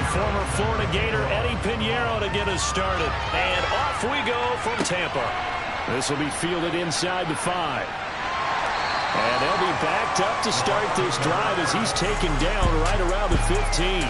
the former Florida Gator Eddie Pinheiro to get us started. And off we go from Tampa. This will be fielded inside the 5. And they'll be backed up to start this drive as he's taken down right around the 15.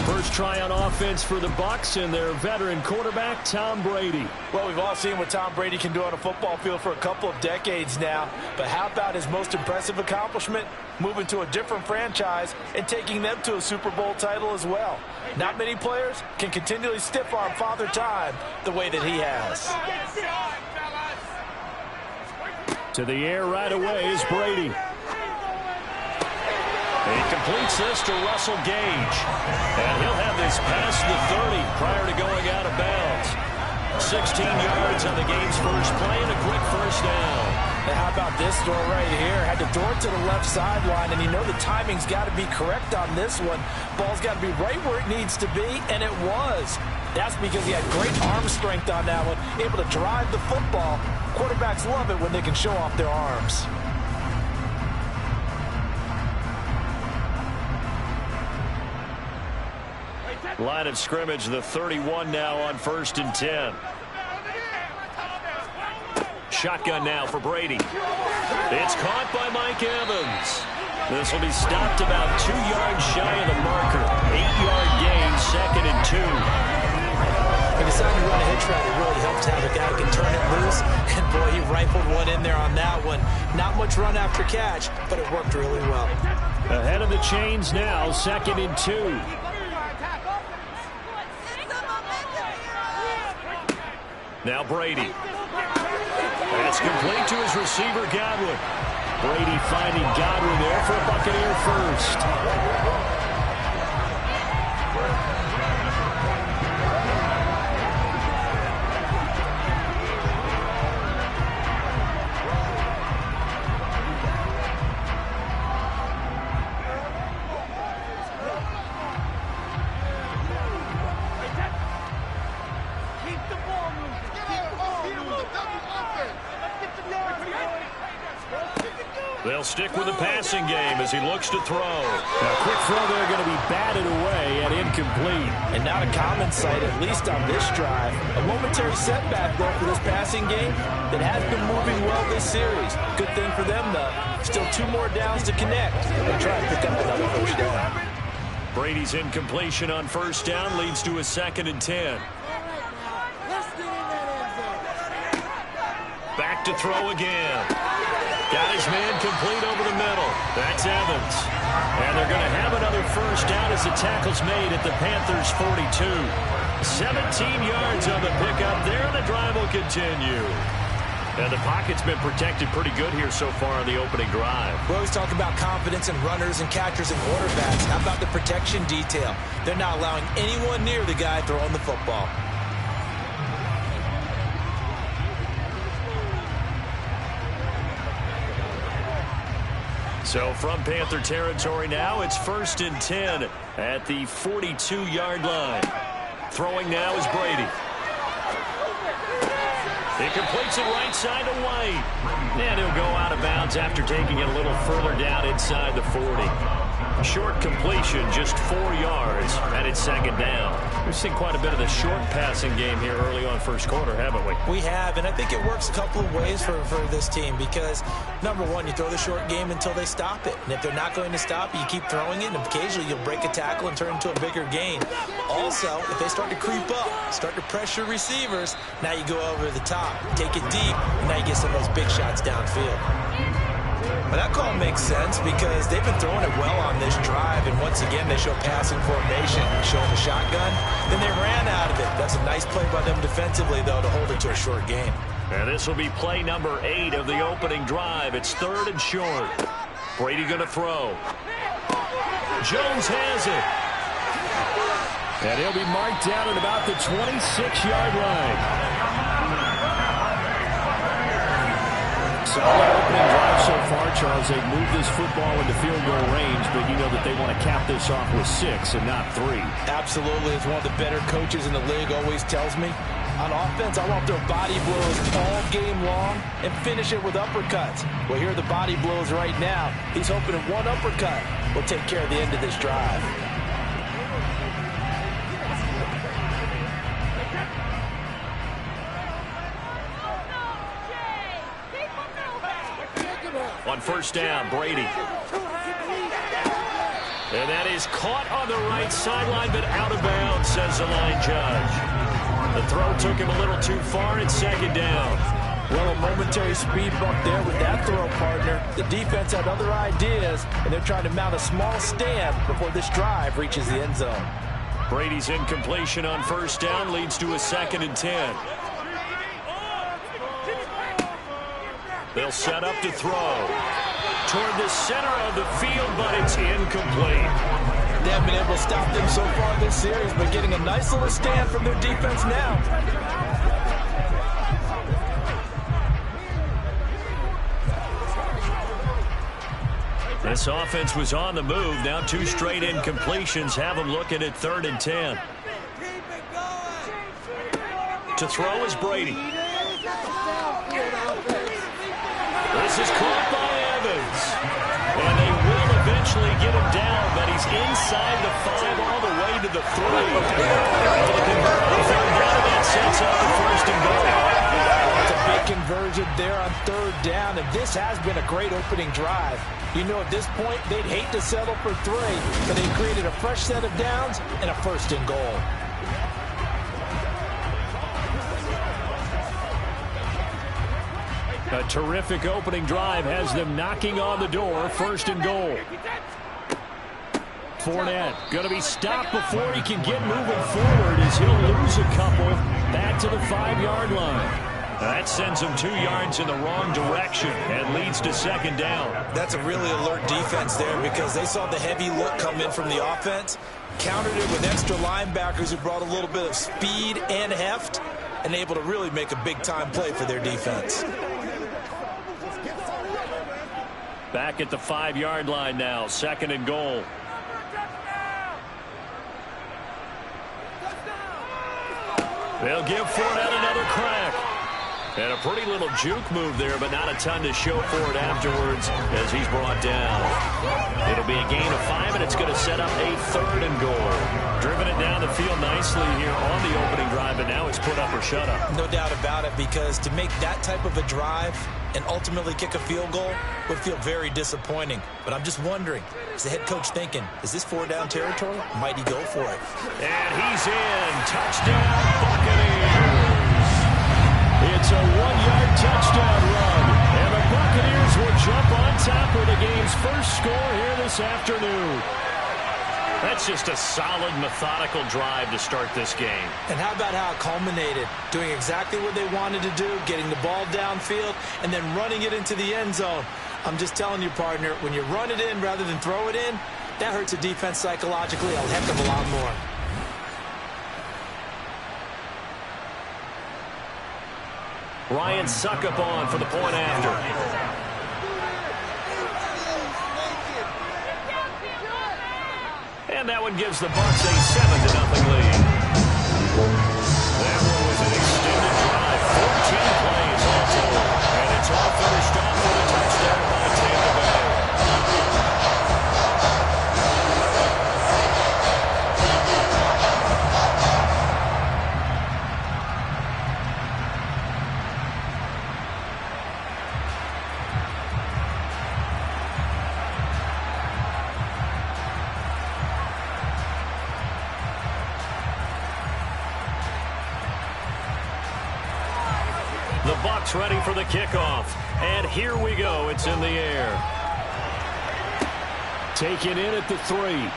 First try on offense for the Bucs and their veteran quarterback, Tom Brady. Well, we've all seen what Tom Brady can do on a football field for a couple of decades now. But how about his most impressive accomplishment? Moving to a different franchise and taking them to a Super Bowl title as well. Not many players can continually stiff-arm Father Time the way that he has. To the air right away is Brady. He completes this to Russell Gage. And he'll have this past the 30 prior to going out of bounds. 16 yards on the game's first play and a quick first down. And how about this throw right here? Had to throw it to the left sideline, and you know the timing's got to be correct on this one. Ball's got to be right where it needs to be, and it was. That's because he had great arm strength on that one, able to drive the football. Quarterbacks love it when they can show off their arms. Line of scrimmage, the 31 now on 1st and 10. Shotgun now for Brady. It's caught by Mike Evans. This will be stopped about 2 yards shy of the marker. 8-yard gain, 2nd and 2. He decided to run a hitch route. It really helps have a guy who can turn it loose. And boy, he rifled one in there on that one. Not much run after catch, but it worked really well. Ahead of the chains now, 2nd and 2. Now Brady. That's complete to his receiver, Godwin. Brady finding Godwin there for a Buccaneer first. They'll stick with the passing game as he looks to throw. A quick throw there going to be batted away and incomplete. And not a common sight, at least on this drive. A momentary setback, though, for this passing game that has been moving well this series. Good thing for them, though. Still 2 more downs to connect and try to pick up another first down. Brady's incompletion on first down leads to a 2nd and 10. Back to throw again. Got his man complete over the middle. That's Evans. And they're going to have another first down as the tackle's made at the Panthers' 42. 17 yards on the pickup there, and the drive will continue. And the pocket's been protected pretty good here so far on the opening drive. We always talk about confidence in runners and catchers and quarterbacks. How about the protection detail? They're not allowing anyone near the guy throwing the football. So from Panther territory now, it's 1st and 10 at the 42-yard line. Throwing now is Brady. He completes it right side to White. And he'll go out of bounds after taking it a little further down inside the 40. Short completion, just 4 yards, and it's 2nd down. We've seen quite a bit of the short passing game here early on first quarter, haven't we? We have, and I think it works a couple of ways for this team because, number one, you throw the short game until they stop it. And if they're not going to stop it, you keep throwing it, and occasionally you'll break a tackle and turn into a bigger gain. Also, if they start to creep up, start to pressure receivers, now you go over the top, take it deep, and now you get some of those big shots downfield. But that call makes sense because they've been throwing it well on this drive, and once again they show passing formation, showing the shotgun. Then they ran out of it. That's a nice play by them defensively, though, to hold it to a short gain. And this will be play number 8 of the opening drive. It's 3rd and short. Brady going to throw. Jones has it. And he'll be marked down at about the 26-yard line. Solid opening drive so far, Charles. They've moved this football into field goal range, but you know that they want to cap this off with 6 and not 3. Absolutely. As one of the better coaches in the league always tells me, on offense, I want their body blows all game long and finish it with uppercuts. Well, here are the body blows right now. He's hoping that one uppercut will take care of the end of this drive. on first down. Brady. And that is caught on the right sideline, but out of bounds, says the line judge. The throw took him a little too far. It's second down. Well, a momentary speed bump there with that throw, partner. The defense had other ideas, and they're trying to mount a small stand before this drive reaches the end zone. Brady's incompletion on first down leads to a 2nd and 10. They'll set up to throw toward the center of the field, but it's incomplete. They haven't been able to stop them so far this series, but getting a nice little stand from their defense now. This offense was on the move. Now 2 straight incompletions have them looking at 3rd and 10. To throw is Brady. This is caught by Evans. And they will eventually get him down, but he's inside the 5 all the way to the 3. That sets up the 1st and goal. It's a big conversion there on 3rd down, and this has been a great opening drive. You know, at this point, they'd hate to settle for 3, but they created a fresh set of downs and a 1st and goal. A terrific opening drive has them knocking on the door. 1st and goal. Fournette going to be stopped before he can get moving forward as he'll lose a couple back to the 5-yard line. That sends them 2 yards in the wrong direction and leads to 2nd down. That's a really alert defense there because they saw the heavy look come in from the offense, countered it with extra linebackers who brought a little bit of speed and heft, and able to really make a big-time play for their defense. Back at the 5-yard line now, 2nd and goal. They'll give Fournette another crack. And a pretty little juke move there, but not a ton to show for it afterwards as he's brought down. It'll be a gain of 5, and it's going to set up a 3rd and goal. Driven it down the field nicely here on the opening drive, and now it's put up or shut up. No doubt about it, because to make that type of a drive and ultimately kick a field goal would feel very disappointing. But I'm just wondering, is the head coach thinking, is this 4-down territory? Might he go for it? And he's in. Touchdown, Buccaneers. It's a 1-yard touchdown run, and the Buccaneers will jump on top of the game's first score here this afternoon. That's just a solid, methodical drive to start this game. And how about how it culminated? Doing exactly what they wanted to do, getting the ball downfield, and then running it into the end zone. I'm just telling you, partner, when you run it in rather than throw it in, that hurts a defense psychologically a heck of a lot more. Ryan Suckup on for the point after. And that one gives the Bucs a 7-0 lead. That one was an extended drive, 14 plays all total. And it's all finished off with a touchdown by Tampa Bay. The Bucs ready for the kickoff. And here we go. It's in the air. Taken in at the 3.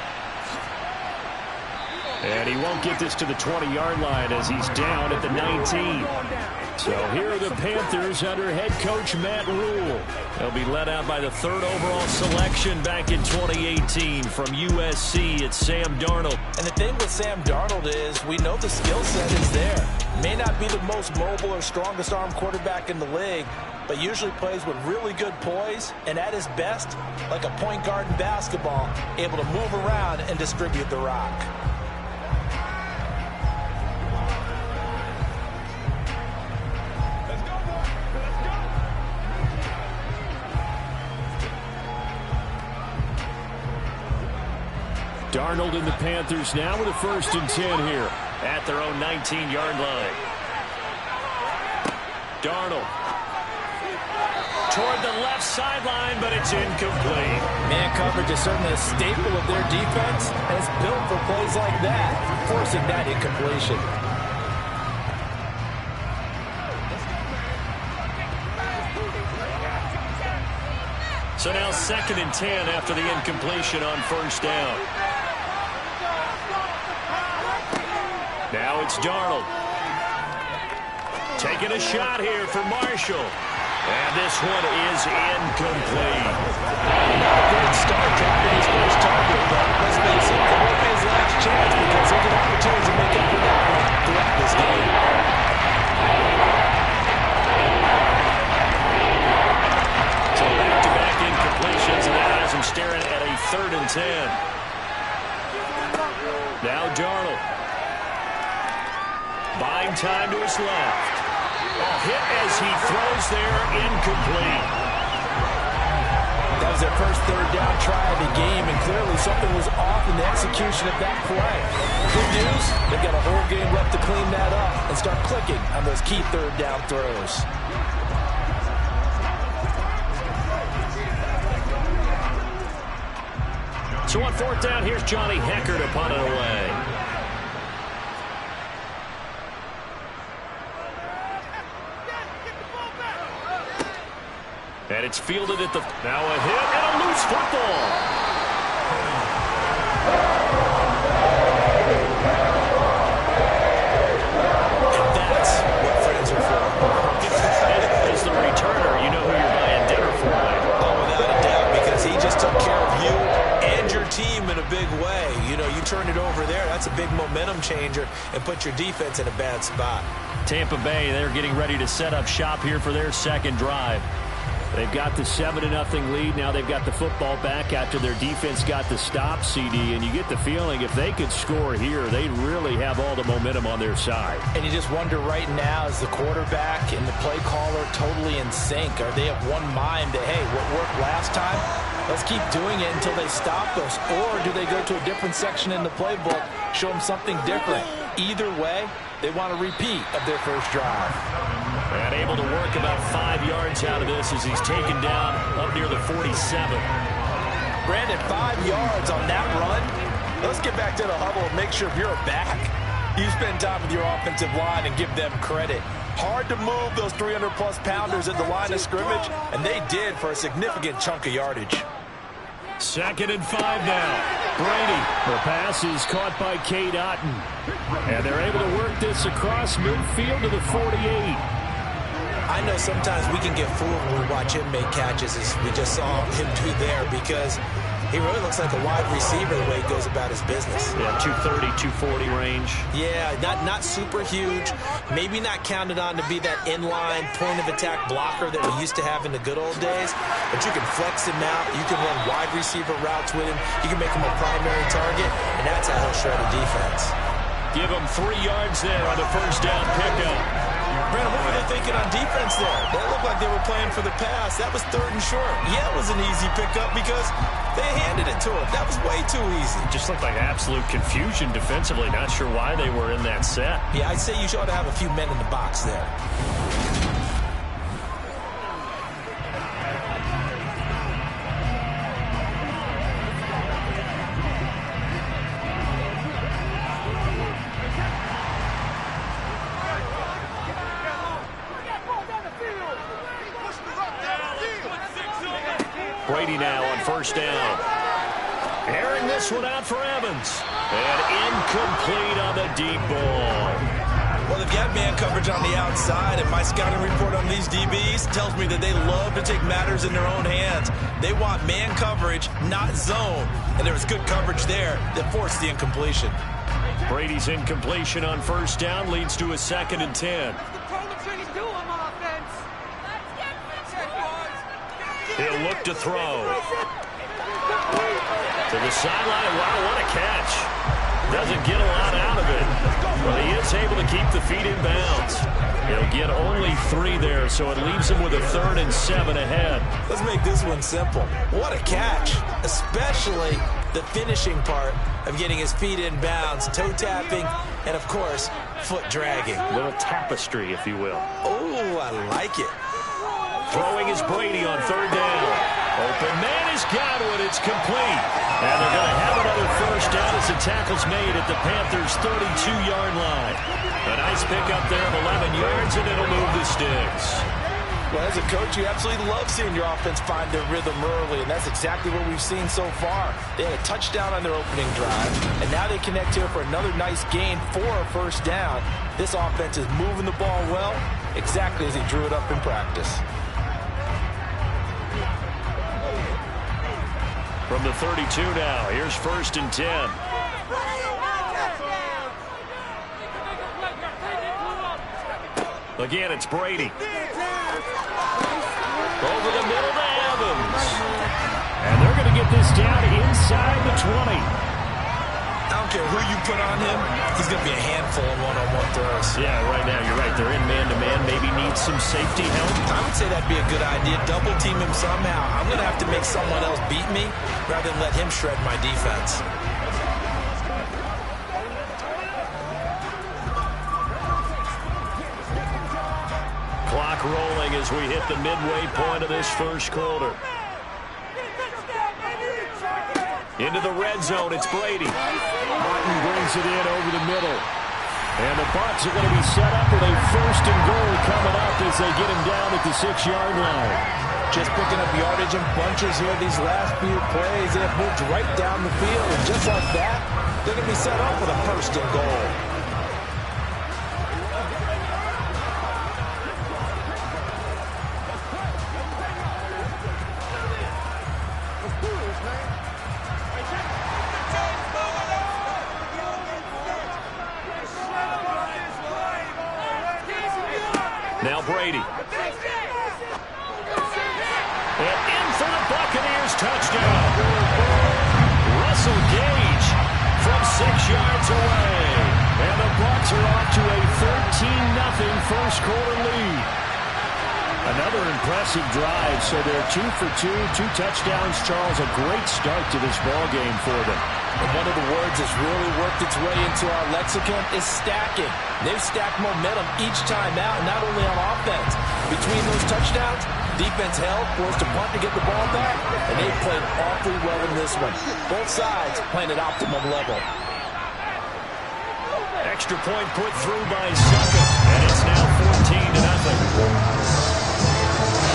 And he won't get this to the 20-yard line as he's down at the 19. So here are the Panthers under head coach Matt Rule. They'll be led out by the 3rd overall selection back in 2018 from USC. It's Sam Darnold. And the thing with Sam Darnold is we know the skill set is there. May not be the most mobile or strongest arm quarterback in the league, but usually plays with really good poise, and at his best, like a point guard in basketball, able to move around and distribute the rock. Darnold and the Panthers now with a 1st and 10 here at their own 19-yard line. Darnold. toward the left sideline, but it's incomplete. Man coverage is certainly a staple of their defense, and it's built for plays like that, forcing that incompletion. So now 2nd and 10 after the incompletion on 1st down. Now it's Darnold. Taking a shot here for Marshall. And this one is incomplete. Not a great start dropping his first target, but let's face it, it won't be his last chance because he'll get opportunities to make up for that one throughout this game. So back-to-back incompletions, and that has him staring at a 3rd and 10. Now Darnold. Buying time to his left. Hit as he throws there, incomplete. That was their first 3rd down try of the game, and clearly something was off in the execution of that play. Good news, they've got a whole game left to clean that up and start clicking on those key 3rd down throws. So on 4th down, here's Johnny Hecker to punt it away. And it's fielded at the... Now a hit and a loose football. And that's what friends are for. As the returner, you know who you're buying dinner for. Oh, without a doubt, because he just took care of you and your team in a big way. You know, you turn it over there, that's a big momentum changer and put your defense in a bad spot. Tampa Bay, they're getting ready to set up shop here for their 2nd drive. They've got the 7-0 lead. Now they've got the football back after their defense got the stop, CD. And you get the feeling if they could score here, they'd really have all the momentum on their side. And you just wonder right now, is the quarterback and the play caller totally in sync? Are they of one mind that, hey, what worked last time, let's keep doing it until they stop us? Or do they go to a different section in the playbook, show them something different? Either way, they want a repeat of their first drive. And able to work about 5 yards out of this as he's taken down up near the 47. Brandon, 5 yards on that run. Let's get back to the huddle and make sure if you're back, you spend time with your offensive line and give them credit. Hard to move those 300-plus pounders at the line of scrimmage, and they did for a significant chunk of yardage. 2nd and 5 now. Brady. The pass is caught by Cade Otton. And they're able to work this across midfield to the 48. I know sometimes we can get fooled when we watch him make catches, as we just saw him do there, because he really looks like a wide receiver the way he goes about his business. Yeah, 230, 240 range. Yeah, not super huge. Maybe not counted on to be that inline point-of-attack blocker that we used to have in the good old days, but you can flex him out. You can run wide receiver routes with him. You can make him a primary target, and that's how he'll shred a defense. Give him 3 yards there on the 1st down pickup. Brandon, what were they thinking on defense there? They looked like they were playing for the pass. That was 3rd and short. Yeah, it was an easy pickup because they handed it to him. That was way too easy. It just looked like absolute confusion defensively. Not sure why they were in that set. Yeah, I'd say you ought to have a few men in the box there. Brady now on 1st down. Airing this one out for Evans. And incomplete on the deep ball. Well, they've got man coverage on the outside, and my scouting report on these DBs tells me that they love to take matters in their own hands. They want man coverage, not zone. And there was good coverage there that forced the incompletion. Brady's incompletion on 1st down leads to a 2nd and 10. He'll look to throw. To the sideline. Wow, what a catch. Doesn't get a lot out of it. But he is able to keep the feet in bounds. He'll get only 3 there, so it leaves him with a 3rd and 7 ahead. Let's make this one simple. What a catch. Especially the finishing part of getting his feet in bounds, toe tapping, and of course, foot dragging. A little tapestry, if you will. Oh, I like it. Throwing is Brady on third down. Open man is Godwin. It's complete. And they're going to have another first down as the tackle's made at the Panthers' 32-yard line. A nice pickup there of 11 yards, and it'll move the sticks. Well, as a coach, you absolutely love seeing your offense find their rhythm early, and that's exactly what we've seen so far. They had a touchdown on their opening drive, and now they connect here for another nice gain for a first down. This offense is moving the ball well, exactly as he drew it up in practice. From the 32 now, here's 1st and 10. Again, it's Brady. Over the middle to Evans. And they're going to get this down inside the 20. I don't care who you put on him, he's going to be a handful in one-on-one throws. Yeah, right now, you're right. They're in man-to-man. Maybe need some safety help. I would say that'd be a good idea. Double team him somehow. I'm going to have to make someone else beat me rather than let him shred my defense. Clock rolling as we hit the midway point of this first quarter. Into the red zone, it's Brady. Martin brings it in over the middle. And the Bucs are going to be set up with a 1st and goal coming up as they get him down at the 6-yard line. Just picking up yardage in bunches here these last few plays. They have moved right down the field, and just like that, they're going to be set up with a 1st and goal. Now Brady. And in for the Buccaneers touchdown. Russell Gage from 6 yards away. And the Bucs are off to a 13-0 first quarter lead. Another impressive drive, so they're 2 for 2, 2 touchdowns. Charles, a great start to this ball game for them. And one of the words that's really worked its way into our lexicon is stacking. They've stacked momentum each time out, not only on offense. Between those touchdowns, defense held, forced a punt to get the ball back, and they played awfully well in this one. Both sides playing at optimum level. Extra point put through by Suckup, and it's now 14-0.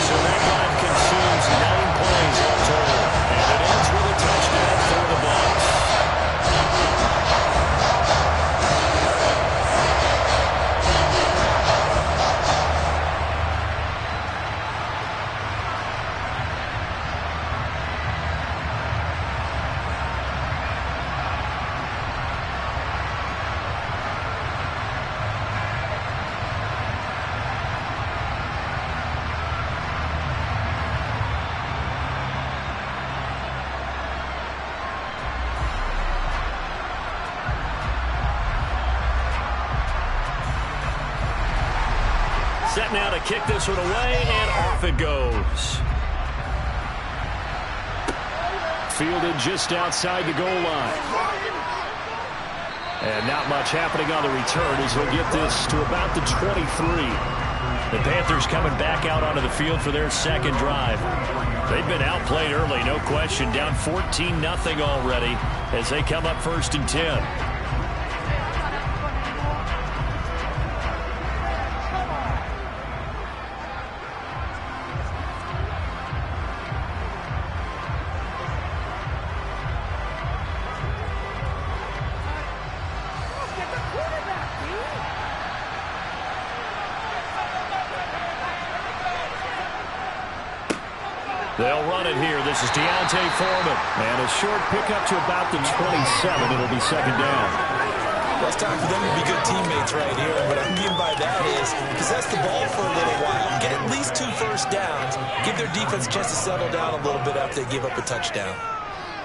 So that drive consumes 9 plays total, and it ends with a touchdown for the Bucs. Set now to kick this one away, and off it goes. Fielded just outside the goal line. And not much happening on the return as he'll get this to about the 23. The Panthers coming back out onto the field for their second drive. They've been outplayed early, no question. Down 14-0 already as they come up 1st and 10. They'll run it here. This is Deontay Foreman. And a short pickup to about the 27. It'll be 2nd down. Well, it's time for them to be good teammates right here. And what I mean by that is possess the ball for a little while. Get at least 2 first downs. Give their defense a chance to settle down a little bit after they give up a touchdown.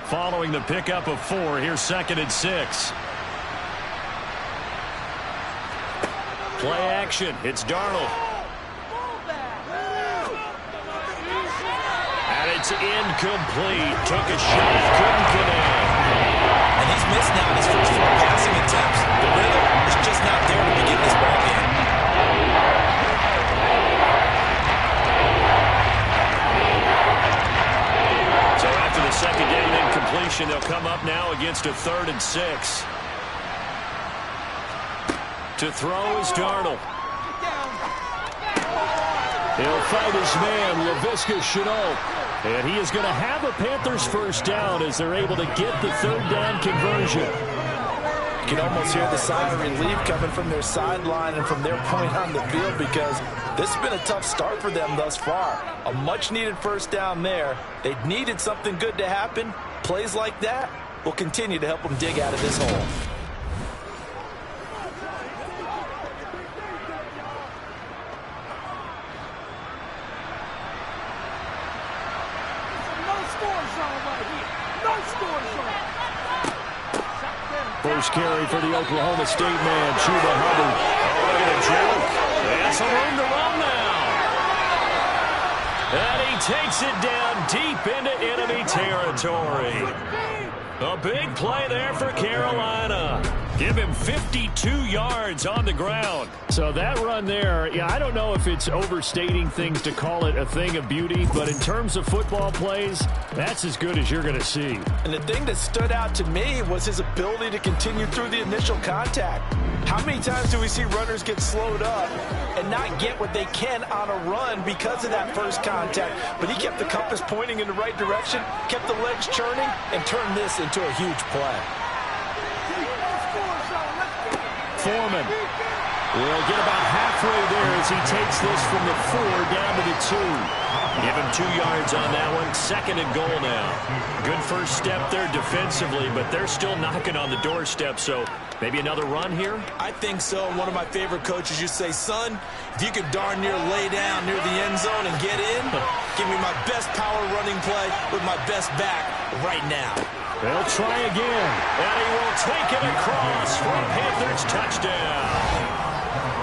Following the pickup of 4, here's 2nd and 6. Play action. It's Darnold. It's incomplete. Took a shot, couldn't connect. And he's missed now his first 4 passing attempts. The rhythm is just not there to begin this ball game. formation. They'll come up now against a 3rd and 6. To throw is Darnold. He'll fight his man, Laviska Shenault. And he is going to have a Panthers first down as they're able to get the 3rd down conversion. You can almost hear the sigh of relief coming from their sideline and from their point on the field, because this has been a tough start for them thus far. A much-needed first down there. They needed something good to happen. Plays like that will continue to help them dig out of this hole. First carry for the Oklahoma State man, Chuba Hubbard. Oh, look at the joke. That's some room to run now. And he takes it down deep into enemy territory. A big play there for Carolina. Give him 52 yards on the ground. So that run there, yeah, I don't know if it's overstating things to call it a thing of beauty, but in terms of football plays, that's as good as you're going to see. And the thing that stood out to me was his ability to continue through the initial contact. How many times do we see runners get slowed up and not get what they can on a run because of that first contact? But he kept the compass pointing in the right direction, kept the legs churning, and turned this into a huge play. Foreman will get about halfway there as he takes this from the 4 down to the 2. Give him 2 yards on that one. 2nd and goal now. Good first step there defensively, but they're still knocking on the doorstep, so maybe another run here? I think so. One of my favorite coaches used to say, son, if you could darn near lay down near the end zone and get in, give me my best power running play with my best back right now. They'll try again, and he will take it across for a Panthers touchdown.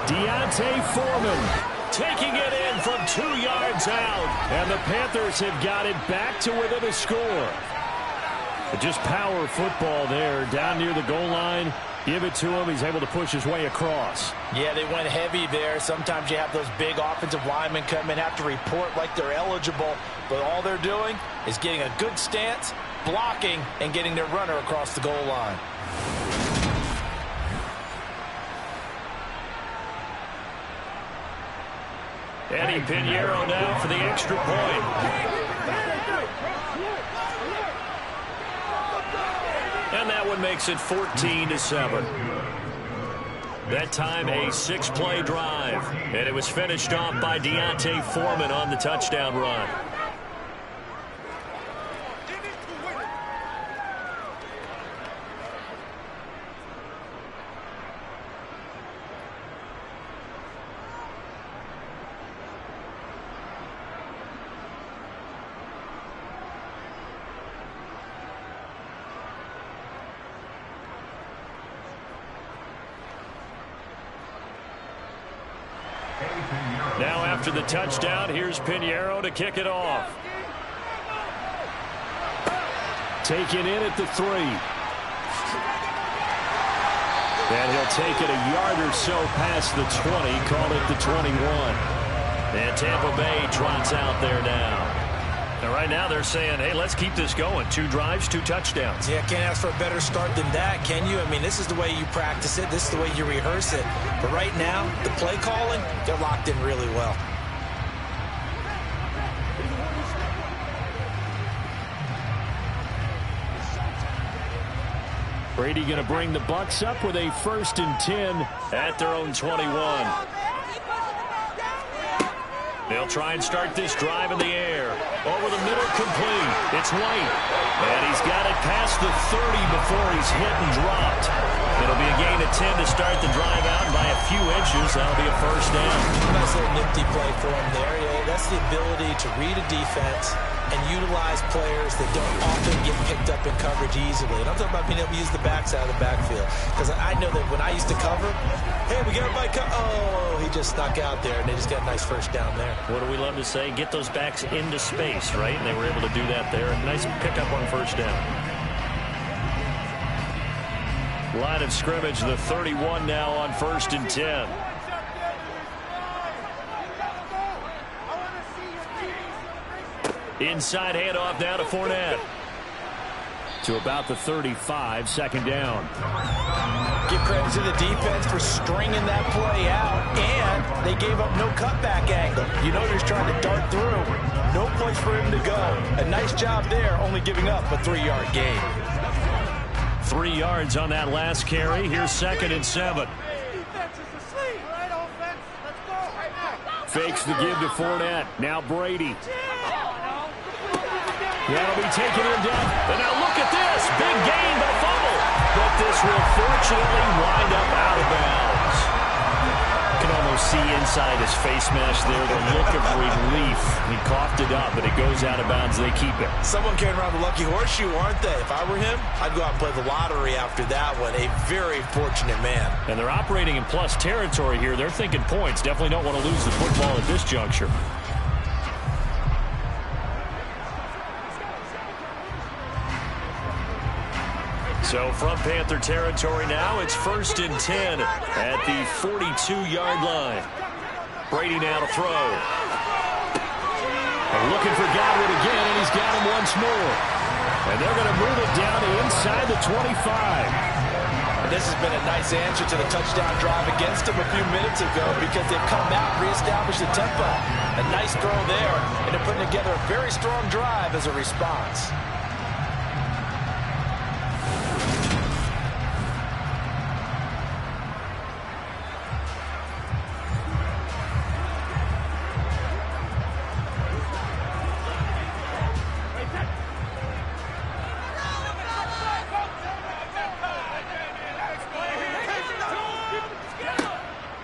Deontay Foreman taking it in from 2 yards out, and the Panthers have got it back to within a score. But just power football there, down near the goal line. Give it to him. He's able to push his way across. Yeah, they went heavy there. Sometimes you have those big offensive linemen come in, have to report like they're eligible, but all they're doing is getting a good stance, blocking, and getting their runner across the goal line. Eddie Pinheiro now for the extra point. And that one makes it 14-7. That time a 6-play drive. And it was finished off by Deontay Foreman on the touchdown run. Now after the touchdown, here's Pinheiro to kick it off. Taken in at the 3. And he'll take it a yard or so past the 20, call it the 21. And Tampa Bay trots out there now. And right now they're saying, hey, let's keep this going. 2 drives, 2 touchdowns. Yeah, can't ask for a better start than that, can you? I mean, this is the way you practice it. This is the way you rehearse it. But right now, the play calling, they're locked in really well. Brady going to bring the Bucs up with a 1st and 10 at their own 21. They'll try and start this drive in the air. Over the middle, complete. It's White. And he's got it past the 30 before he's hit and dropped. It'll be a gain of 10 to start the drive out by a few inches. That'll be a first down. Nice little nifty play for him there. Yeah, that's the ability to read a defense and utilize players that don't often get picked up in coverage easily. And I'm talking about being able to use the backside of the backfield. Because I know that when I used to cover, hey, we got Mike. Oh, he just snuck out there, and they just got a nice first down there. What do we love to say? Get those backs into space, right? And they were able to do that there. A nice pickup on first down. Line of scrimmage, the 31 now on 1st and 10. Inside handoff now to Fournette. to about the 35, second down. Give credit to the defense for stringing that play out, and they gave up no cutback angle. You know he's trying to dart through. No place for him to go. A nice job there, only giving up a 3-yard gain. 3 yards on that last carry. Here's 2nd and 7. Fakes the give to Fournette. Now Brady. That'll be taken in depth. And now look at this. Big gain, but a fumble. But this will fortunately wind up out of bounds. You can almost see inside his face mask there the look of relief. He coughed it up, but it goes out of bounds. They keep it. Someone carrying around the lucky horseshoe, aren't they? If I were him, I'd go out and play the lottery after that one. A very fortunate man. And they're operating in plus territory here. They're thinking points. Definitely don't want to lose the football at this juncture. So from Panther territory now, it's 1st and 10 at the 42-yard line. Brady now to throw. And looking for Godwin again, and he's got him once more. And they're going to move it down to inside the 25. And this has been a nice answer to the touchdown drive against them a few minutes ago because they've come out and reestablished the tempo. A nice throw there, and they're putting together a very strong drive as a response.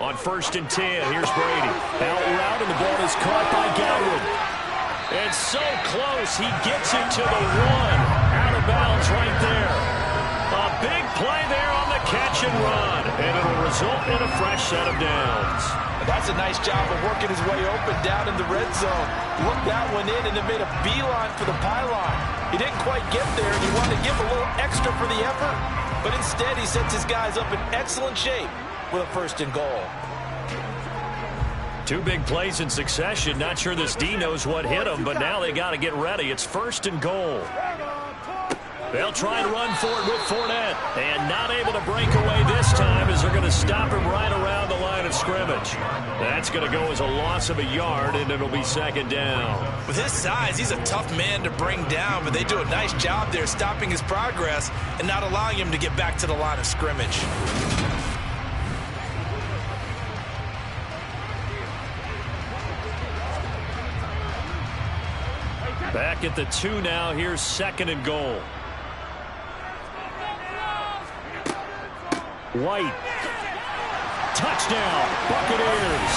On 1st and 10, here's Brady. Out route, and the ball is caught by Godwin. And so close, he gets it to the 1. Out of bounds right there. A big play there on the catch and run. And it'll result in a fresh set of downs. That's a nice job of working his way open down in the red zone. Looked that one in and then made a beeline for the pylon. He didn't quite get there, and he wanted to give a little extra for the effort. But instead, he sets his guys up in excellent shape with a 1st and goal. 2 big plays in succession. Not sure this D knows what hit him, but now they got to get ready. It's 1st and goal. They'll try and run for it with Fournette. And not able to break away this time as they're going to stop him right around the line of scrimmage. That's going to go as a loss of a yard, and it'll be 2nd down. With his size, he's a tough man to bring down, but they do a nice job there stopping his progress and not allowing him to get back to the line of scrimmage. Back at the 2 now. Here's 2nd and goal. White. Touchdown, Buccaneers.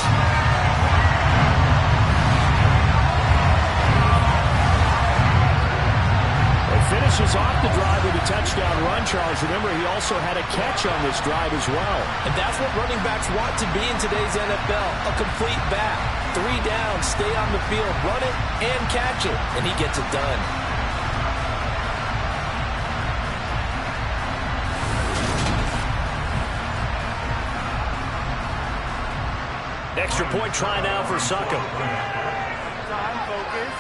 Finishes off the drive with a touchdown run, Charles. Remember, he also had a catch on this drive as well. And that's what running backs want to be in today's NFL, a complete back. 3 down, stay on the field, run it, and catch it, and he gets it done. Extra point try now for Succop. Time, focus.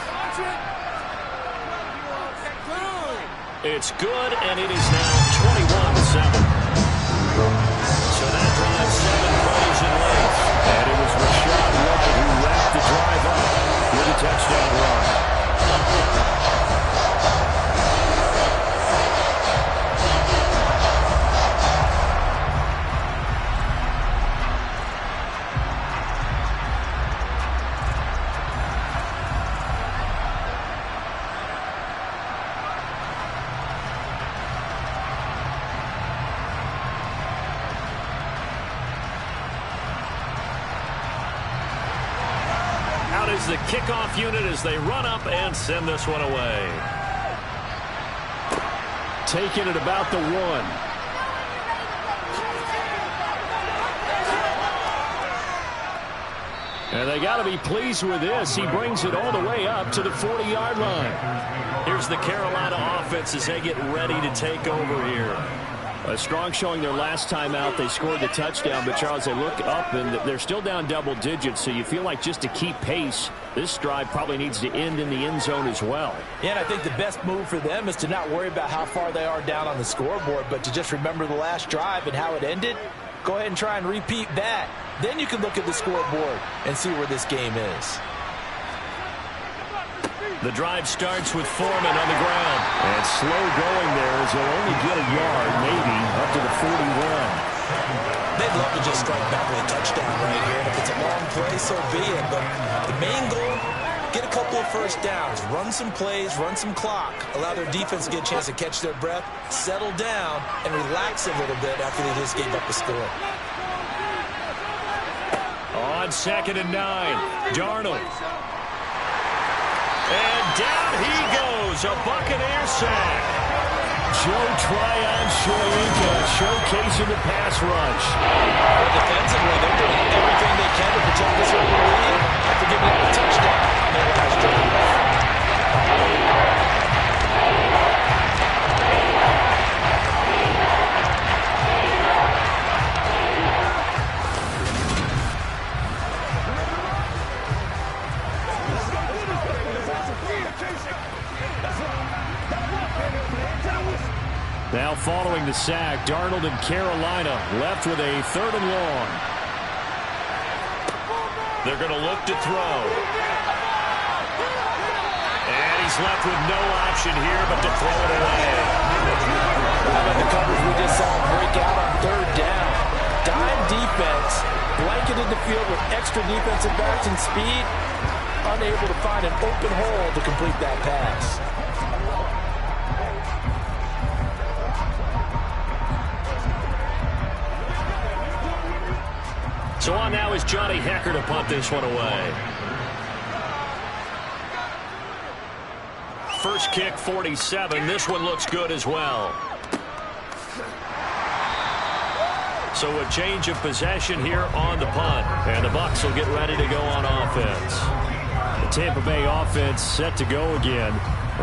It's good, and it is now 21-7. So that drives 7 plays in length. And it was Rashad White who wrapped the drive up with a touchdown run. Is the kickoff unit as they run up and send this one away. Taking it about the 1. And they got to be pleased with this. He brings it all the way up to the 40-yard line. Here's the Carolina offense as they get ready to take over here. A strong showing their last time out. They scored the touchdown, but Charles, they look up and they're still down double digits, so you feel like just to keep pace, this drive probably needs to end in the end zone as well. Yeah, and I think the best move for them is to not worry about how far they are down on the scoreboard, but to just remember the last drive and how it ended. Go ahead and try and repeat that. Then you can look at the scoreboard and see where this game is. The drive starts with Foreman on the ground. And slow going there as they'll only get a yard, maybe, up to the 41. They'd love to just strike back with a touchdown right here. And if it's a long play, so be it. But the main goal, get a couple of first downs, run some plays, run some clock, allow their defense to get a chance to catch their breath, settle down, and relax a little bit after they just gave up a score. On 2nd and 9, Darnold. And down he goes, a Buccaneer sack. Joe Tryon-Shoyinka showcasing the pass rush. Defensively, they're doing everything they can to protect this early lead after giving up a touchdown on their last drive. Now following the sack, Darnold and Carolina left with a 3rd and long. They're going to look to throw. And he's left with no option here but to throw it away. How about the coverage we just saw break out on 3rd down? Dime defense, blanketed the field with extra defensive backs and speed, unable to find an open hole to complete that pass. So on now is Johnny Hecker to punt this one away. First kick, 47. This one looks good as well. So a change of possession here on the punt. And the Bucs will get ready to go on offense. The Tampa Bay offense set to go again.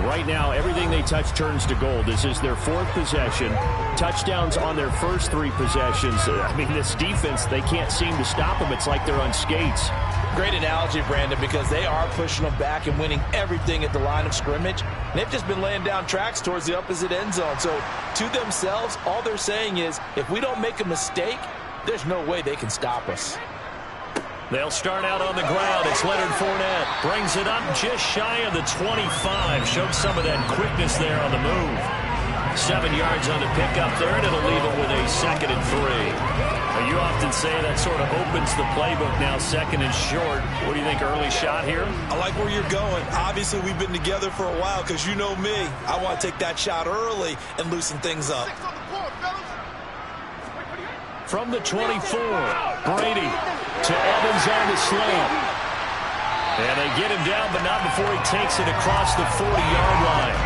Right now, everything they touch turns to gold. This is their 4th possession. Touchdowns on their first 3 possessions. I mean, this defense, they can't seem to stop them. It's like they're on skates. Great analogy, Brandon, because they are pushing them back and winning everything at the line of scrimmage. And they've just been laying down tracks towards the opposite end zone. So to themselves, all they're saying is, if we don't make a mistake, there's no way they can stop us. They'll start out on the ground. It's Leonard Fournette. Brings it up just shy of the 25. Showed some of that quickness there on the move. 7 yards on the pickup there, and it'll leave it with a 2nd and 3. Now, you often say that sort of opens the playbook now, 2nd and short. What do you think, early shot here? I like where you're going. Obviously, we've been together for a while because you know me. I want to take that shot early and loosen things up. From the 24, Brady to Evans on the slant. And they get him down, but not before he takes it across the 40-yard line.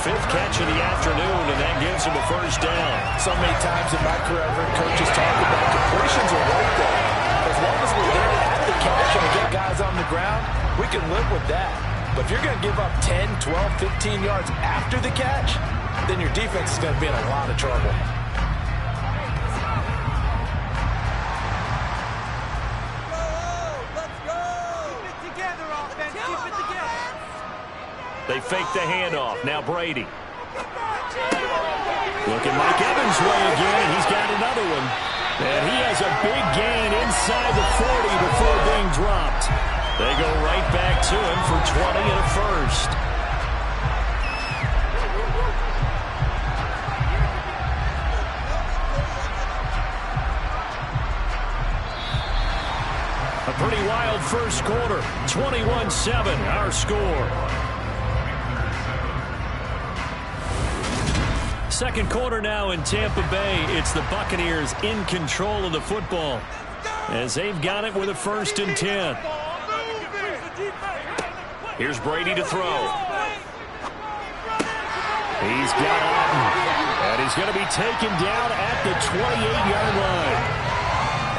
5th catch of the afternoon, and that gives him a first down. So many times in my career, I've heard coaches talk about completions are right there. As long as we're there at the catch and get guys on the ground, we can live with that. But if you're going to give up 10, 12, 15 yards after the catch, then your defense is going to be in a lot of trouble. They fake the handoff. Now Brady. Looking Mike Evans' way again, and he's got another one. And he has a big gain inside the 40 before being dropped. They go right back to him for 20 and a first. A pretty wild first quarter. 21-7, our score. Second quarter now in Tampa Bay. It's the Buccaneers in control of the football as they've got it with a 1st and 10. Here's Brady to throw. He's got Otten, and he's going to be taken down at the 28-yard line.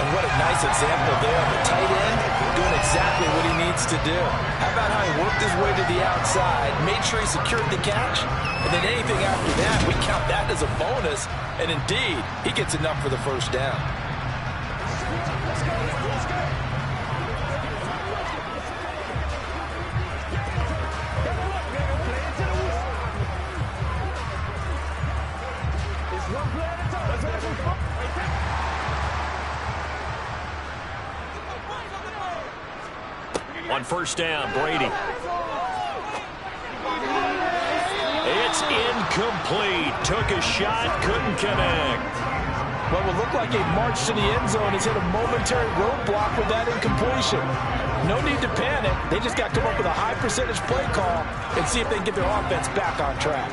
And what a nice example there of a tight end doing exactly what he needs wants to do. How about how he worked his way to the outside, made sure he secured the catch, and then anything after that, we count that as a bonus. And indeed, he gets enough for the first down. On first down, Brady. It's incomplete. Took a shot, couldn't connect. What would look like a march to the end zone has hit a momentary roadblock with that incompletion. No need to panic. They just got to come up with a high percentage play call and see if they can get their offense back on track.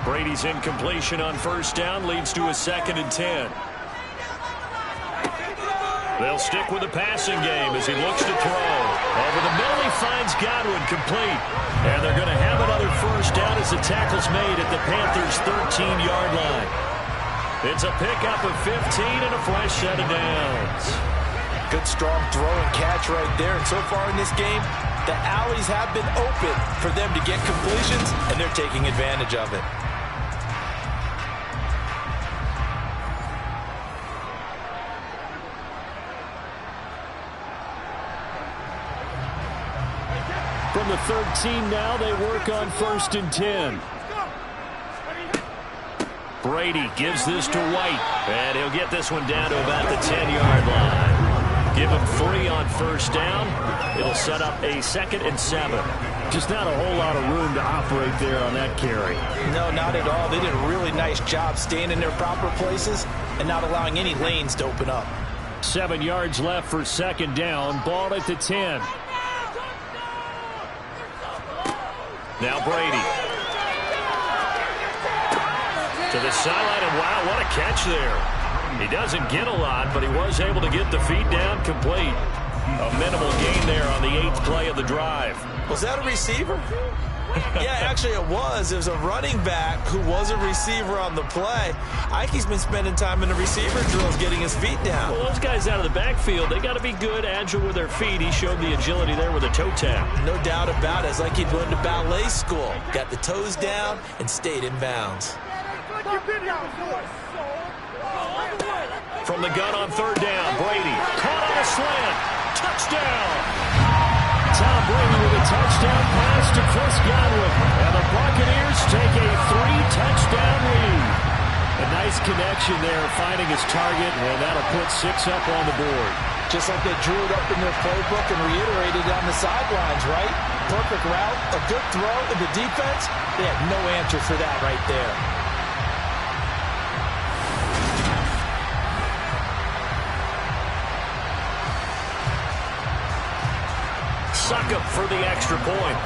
Brady's incompletion on first down leads to a 2nd and 10. They'll stick with the passing game as he looks to throw. Over the middle, he finds Godwin complete. And they're going to have another first down as the tackle's made at the Panthers' 13-yard line. It's a pickup of 15 and a fresh set of downs. Good, strong throw and catch right there. And so far in this game, the alleys have been open for them to get completions, and they're taking advantage of it. From the 13 now, they work on 1st and 10. Brady gives this to White, and he'll get this one down to about the 10-yard line. Give him 3 on first down. It'll set up a 2nd and 7. Just not a whole lot of room to operate there on that carry. No, not at all. They did a really nice job staying in their proper places and not allowing any lanes to open up. 7 yards left for 2nd down. Ball at the 10. Now Brady. To the sideline, and wow, what a catch there. He doesn't get a lot, but he was able to get the feet down complete. A minimal gain there on the 8th play of the drive. Was that a receiver? Yeah, actually it was. It was a running back who was a receiver on the play. Ike's been spending time in the receiver drills getting his feet down. Well, those guys out of the backfield, they got to be good, agile with their feet. He showed the agility there with a toe tap. No doubt about it. It's like he'd learned to ballet school. Got the toes down and stayed in bounds. From the gun on 3rd down, Brady caught on a slant. Touchdown. Tom Brady with a touchdown pass to Chris Godwin. And the Buccaneers take a 3-touchdown lead. A nice connection there, finding his target, and that'll put 6 up on the board. Just like they drew it up in their playbook and reiterated on the sidelines, right? Perfect route, a good throw, and the defense, they had no answer for that right there. Suck up for the extra point.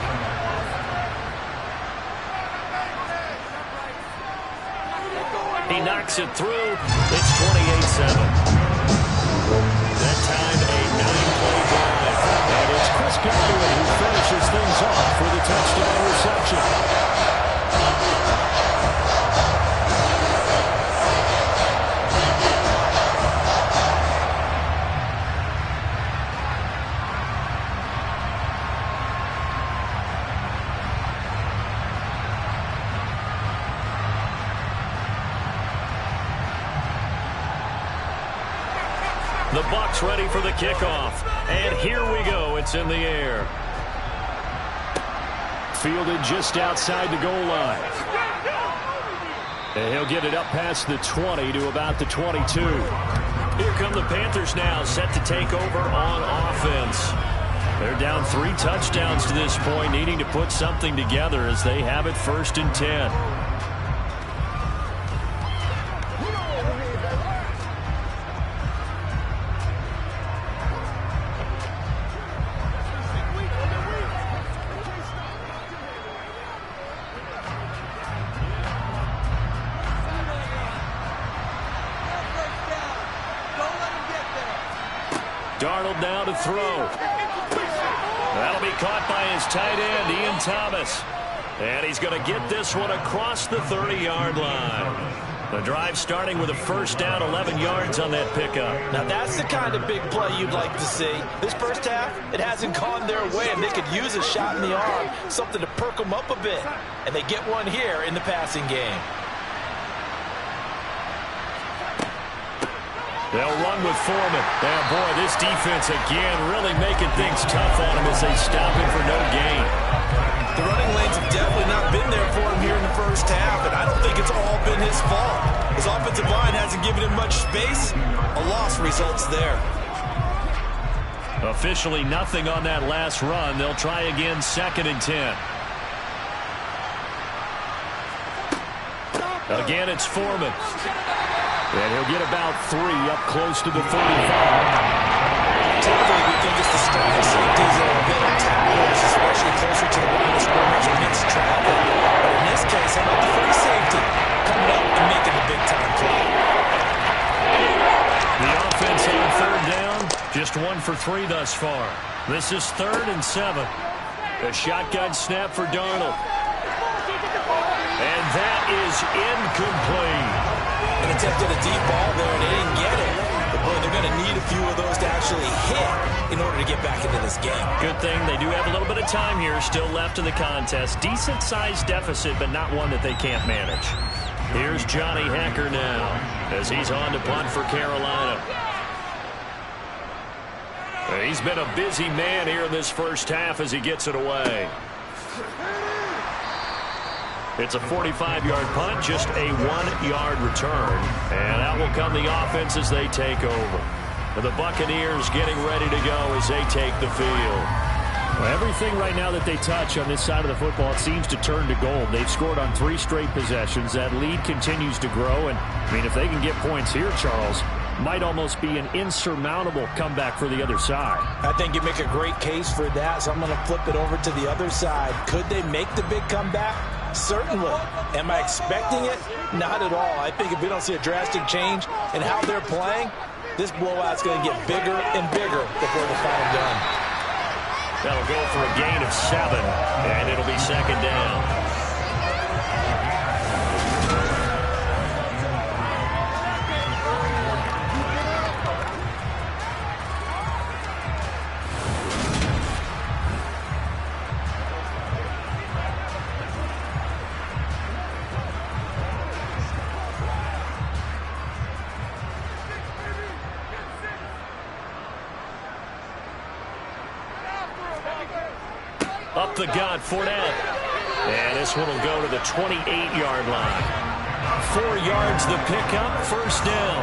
He knocks it through. It's 28-7. That time, a 9-play drive. And it's Chris Godwin who finishes things off for the touchdown reception. The Bucs ready for the kickoff. And here we go. It's in the air. Fielded just outside the goal line. And he'll get it up past the 20 to about the 22. Here come the Panthers now, set to take over on offense. They're down 3 touchdowns to this point, needing to put something together as they have it 1st and 10. Darnold now to throw. That'll be caught by his tight end, Ian Thomas. And he's going to get this one across the 30-yard line. The drive starting with a first down, 11 yards on that pickup. Now that's the kind of big play you'd like to see. This first half, it hasn't gone their way, and they could use a shot in the arm, something to perk them up a bit. And they get one here in the passing game. They'll run with Foreman. And boy, this defense again really making things tough on him as they stop him for no gain. The running lanes have definitely not been there for him here in the first half, and I don't think it's all been his fault. His offensive line hasn't given him much space. A loss results there. Officially nothing on that last run. They'll try again, 2nd and 10. Again, it's Foreman. And he'll get about 3 up close to the 35. Typically, we think it's the strong safeties that are better tacklers, especially closer to the line of scrimmage against traffic. But in this case, how about the free safety coming up and making the big-time play? The offense on 3rd down, just 1 for 3 thus far. This is 3rd and 7. A shotgun snap for Darnold. And that is incomplete. An attempt at a deep ball there, and they didn't get it. But boy, they're going to need a few of those to actually hit in order to get back into this game. Good thing they do have a little bit of time here still left in the contest. Decent-sized deficit, but not one that they can't manage. Here's Johnny Hecker now as he's on to punt for Carolina. He's been a busy man here in this first half as he gets it away. It's a 45-yard punt, just a 1-yard return. And out will come the offense as they take over. The Buccaneers getting ready to go as they take the field. Well, everything right now that they touch on this side of the football, it seems to turn to gold. They've scored on 3 straight possessions. That lead continues to grow. And, I mean, if they can get points here, Charles, might almost be an insurmountable comeback for the other side. I think you make a great case for that, so I'm going to flip it over to the other side. Could they make the big comeback? Certainly. Am I expecting it? Not at all. I think if we don't see a drastic change in how they're playing, this blowout's going to get bigger and bigger before the final done. That'll go for a gain of 7, and it'll be 2nd down. Up the gut, Fournette. And this one will go to the 28-yard line. 4 yards the pickup, first down.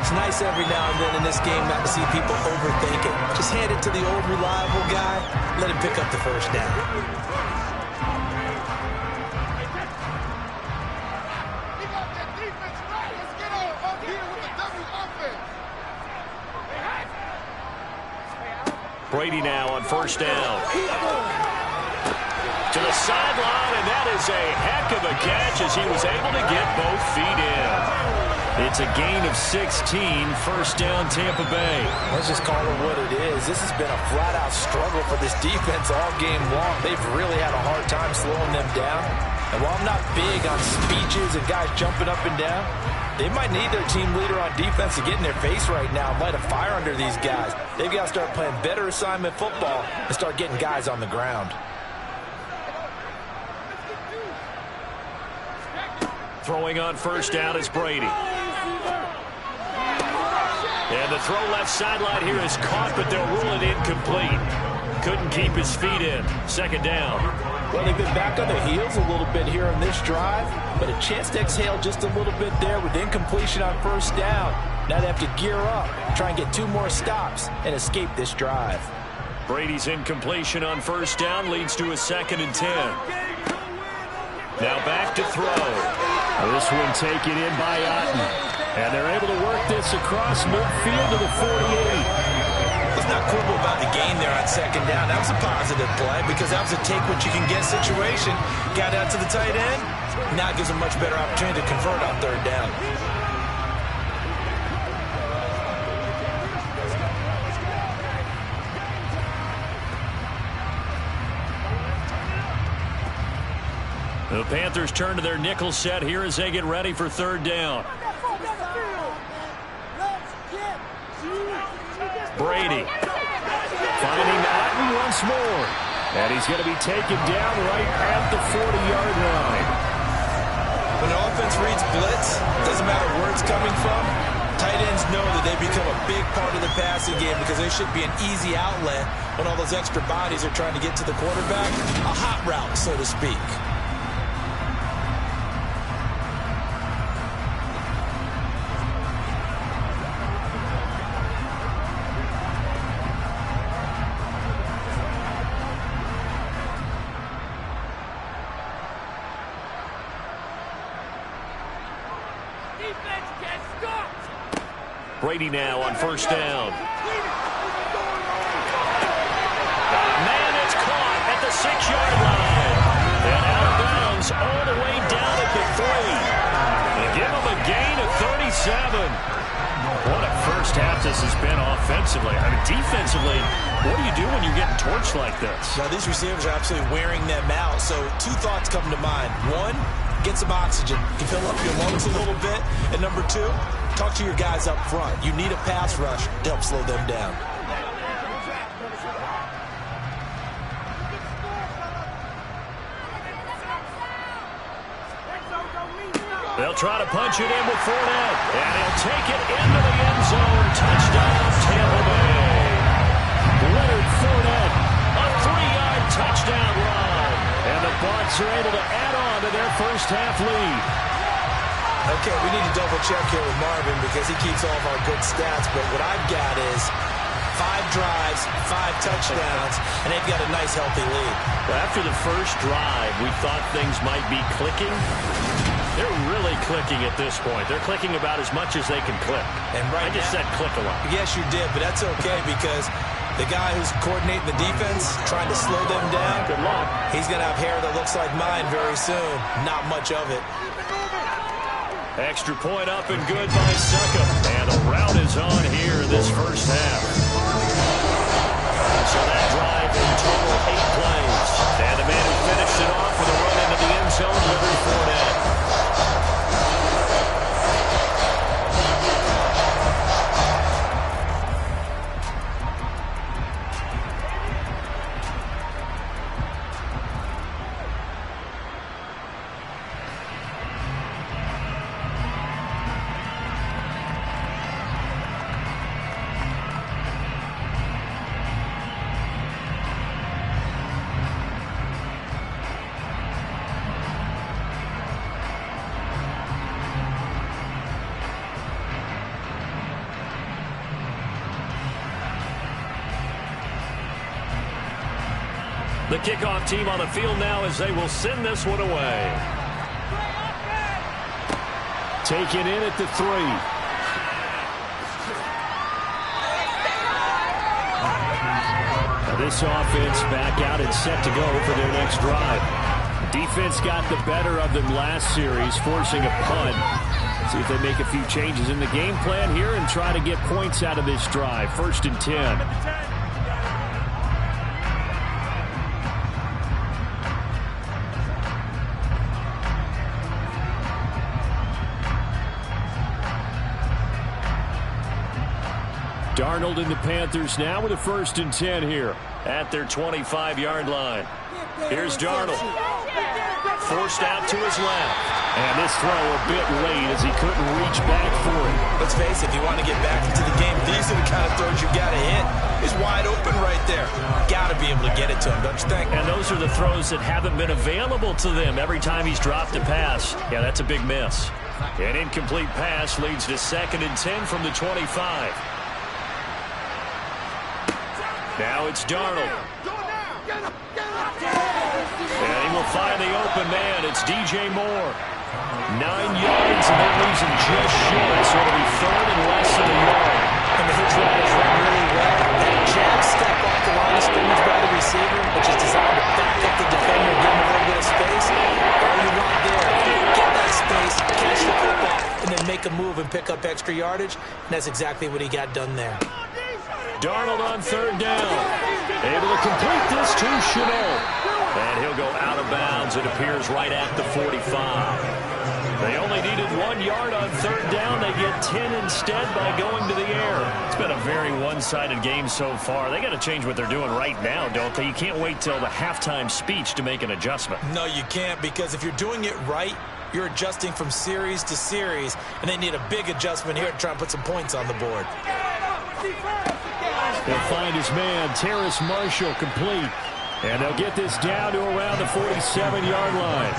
It's nice every now and then in this game not to see people overthink it. Just hand it to the old reliable guy. Let him pick up the first down. Brady now on first down. To the sideline, and that is a heck of a catch as he was able to get both feet in. It's a gain of 16, first down Tampa Bay. Let's just call it what it is. This has been a flat-out struggle for this defense all game long. They've really had a hard time slowing them down. And while I'm not big on speeches and guys jumping up and down, they might need their team leader on defense to get in their face right now and light a fire under these guys. They've got to start playing better assignment football and start getting guys on the ground. Throwing on first down is Brady. And the throw left sideline here is caught, but they'll rule it incomplete. Couldn't keep his feet in. Second down. Well, they've been back on their heels a little bit here on this drive, but a chance to exhale just a little bit there with incompletion on first down. Now they have to gear up, try and get 2 more stops, and escape this drive. Brady's incompletion on first down leads to a 2nd and 10. Now back to throw. This one taken in by Otten. And they're able to work this across midfield to the 48. Let's not quibble about the gain there on second down. That was a positive play because that was a take-what-you-can-get situation. Got out to the tight end. Now it gives them much better opportunity to convert on third down. The Panthers turn to their nickel set here as they get ready for third down. Brady finding Madden once more. And he's going to be taken down right at the 40-yard line. When the offense reads blitz, doesn't matter where it's coming from, tight ends know that they become a big part of the passing game because they should be an easy outlet when all those extra bodies are trying to get to the quarterback. A hot route, so to speak. Brady now on first down. Man, it's caught at the 6-yard line. And out of bounds all the way down at the 3. They give him a gain of 37. What a first half this has been offensively. I mean, defensively, what do you do when you're getting torched like this? Now, these receivers are absolutely wearing them out. So 2 thoughts come to mind. 1, get some oxygen. You fill up your lungs a little bit. And number 2, talk to your guys up front. You need a pass rush to help slow them down. They'll try to punch it in with Fournette. And he'll take it into the end zone. Touchdown, Tampa Bay. Leonard Fournette, a 3-yard touchdown run. And the Bucs are able to add on to their first half lead. Okay, we need to double check here with Marvin because he keeps all of our good stats. But what I've got is 5 drives, 5 touchdowns, and they've got a nice, healthy lead. Well, after the first drive, we thought things might be clicking. They're really clicking at this point. They're clicking about as much as they can click. And right I just said click a lot. Yes, you did, but that's okay because the guy who's coordinating the defense, trying to slow them down, good luck. He's going to have hair that looks like mine very soon. Not much of it. Extra point up and good by Succa. And a route is on here this first half. So that drive in total 8 plays. And the man who finished it off with a run into the end zone, Leonard Fournette. The kickoff team on the field now as they will send this one away. Taken in at the 3. Now this offense back out and set to go for their next drive. Defense got the better of them last series, forcing a punt. See if they make a few changes in the game plan here and try to get points out of this drive. 1st and 10. Darnold and the Panthers now with a 1st and 10 here at their 25-yard line. Here's Darnold. Forced out to his left. And this throw a bit late as he couldn't reach back for it. Let's face it, if you want to get back into the game, these are the kind of throws you got to hit. He's wide open right there. Got to be able to get it to him, don't you think? And those are the throws that haven't been available to them every time he's dropped a pass. Yeah, that's a big miss. An incomplete pass leads to 2nd and 10 from the 25. Now it's Darnold. And he will find the open man. It's DJ Moore. 9 yards, and that leaves him just short. So it'll be 3rd and less than a yard. And the hitch riders run really well. That jab step off the line of scrimmage by the receiver, which is designed to back up the defender and give him a little bit of space. All you want there, get that space, catch the football, and then make a move and pick up extra yardage. And that's exactly what he got done there. Darnold on 3rd down. Able to complete this to Chanel. And he'll go out of bounds. It appears right at the 45. They only needed 1 yard on third down. They get 10 instead by going to the air. It's been a very one-sided game so far. They got to change what they're doing right now, don't they? You can't wait till the halftime speech to make an adjustment. No, you can't, because if you're doing it right, you're adjusting from series to series, and they need a big adjustment here to try and put some points on the board. They'll find his man, Terrace Marshall, complete. And they'll get this down to around the 47-yard line.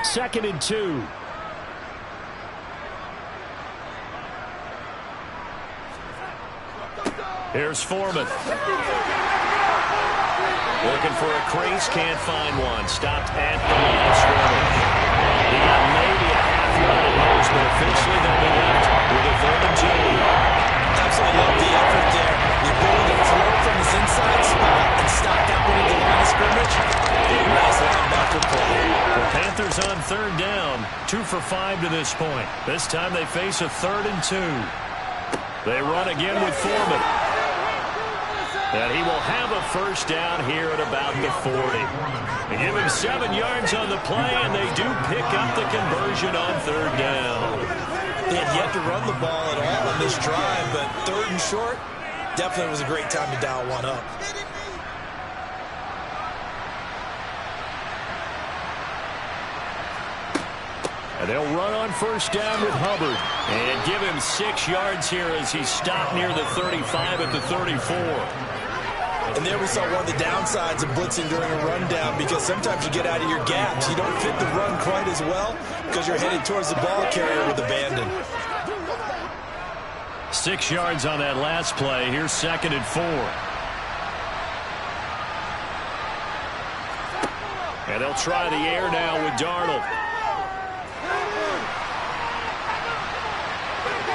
Second and 2. Here's Foreman. Looking for a crease, can't find one. Stopped at the line of scrimmage. He got maybe a half-yard at most, but officially they'll be left with a 3rd and 2. Absolutely love the effort there. The ability to throw from his inside spot and stop that one at the line of scrimmage. Nice linebacker play. The Panthers on 3rd down. 2 for 5 to this point. This time they face a 3rd and 2. They run again with Foreman. And he will have a first down here at about the 40. They give him 7 yards on the play, and they do pick up the conversion on 3rd down. They had yet to run the ball at all on this drive, but 3rd and short, definitely was a great time to dial one up. And they'll run on first down with Hubbard. And give him 6 yards here as he stopped near the 35 at the 34. And there we saw one of the downsides of blitzing during a rundown, because sometimes you get out of your gaps. You don't fit the run quite as well because you're headed towards the ball carrier with abandon. 6 yards on that last play. Here's 2nd and 4. And they'll try the air now with Darnold.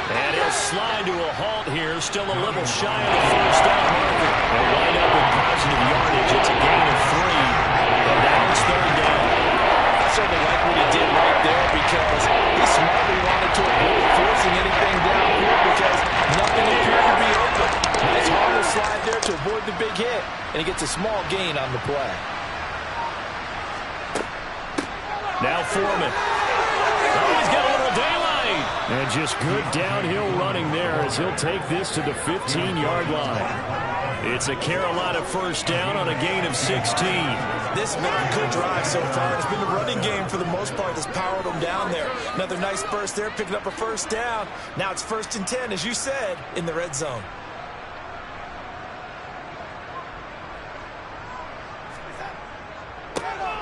And he'll slide to a halt here, still a little shy of the first down marker. They'll wind up with positive yardage. It's a gain of 3. And now it's 3rd down. I certainly like what he did right there, because he smartly wanted to avoid forcing anything down here because nothing appeared to be open. Nice harmless slide there to avoid the big hit, and he gets a small gain on the play. Now Foreman. Oh, he's got a little daylight. And just good downhill running there as he'll take this to the 15-yard line. It's a Carolina first down on a gain of 16. This has been a good drive so far. It's been the running game for the most part that's powered them down there. Another nice burst there, picking up a first down. Now it's 1st and 10, as you said, in the red zone.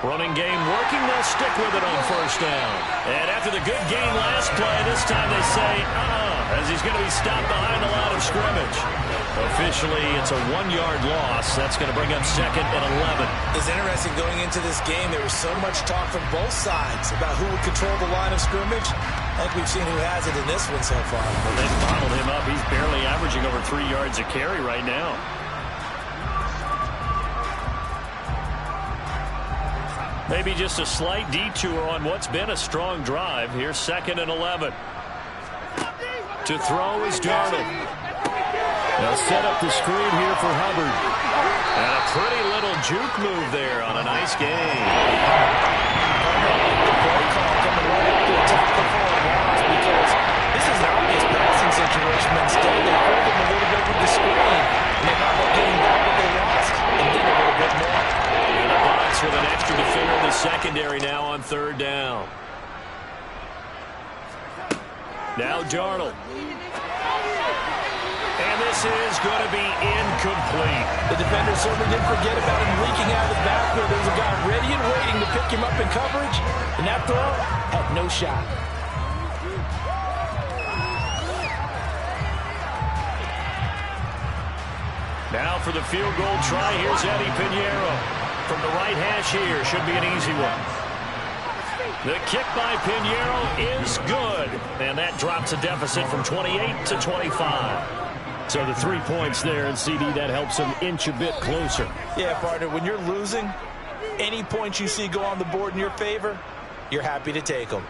Running game working, they'll stick with it on first down. And after the good gain last play, this time they say, as he's going to be stopped behind the line of scrimmage. Officially, it's a 1-yard loss. That's going to bring up 2nd and 11. It's interesting going into this game. There was so much talk from both sides about who would control the line of scrimmage. I think we've seen who has it in this one so far. Well, they've bottled him up. He's barely averaging over 3 yards a carry right now. Maybe just a slight detour on what's been a strong drive. Here's 2nd and 11. To throw is Darnold. They'll set up the screen here for Hubbard. And a pretty little juke move there on a nice game. The play call coming right up to attack the forward because this is an obvious passing situation. Instead, they hold him a little bit with the screen. And they might not getting back what they lost and did a little bit more. In the box with an extra defender in the secondary now on 3rd down. Now Darnold. And this is going to be incomplete. The defender certainly didn't forget about him leaking out of the backfield. There was a guy ready and waiting to pick him up in coverage, and that throw had no shot. Now for the field goal try, here's Eddie Pinheiro. From the right hash here, should be an easy one. The kick by Pinheiro is good. And that drops a deficit from 28 to 25. So the 3 points there, and CD, that helps them inch a bit closer. Yeah, partner, when you're losing, any points you see go on the board in your favor, you're happy to take them.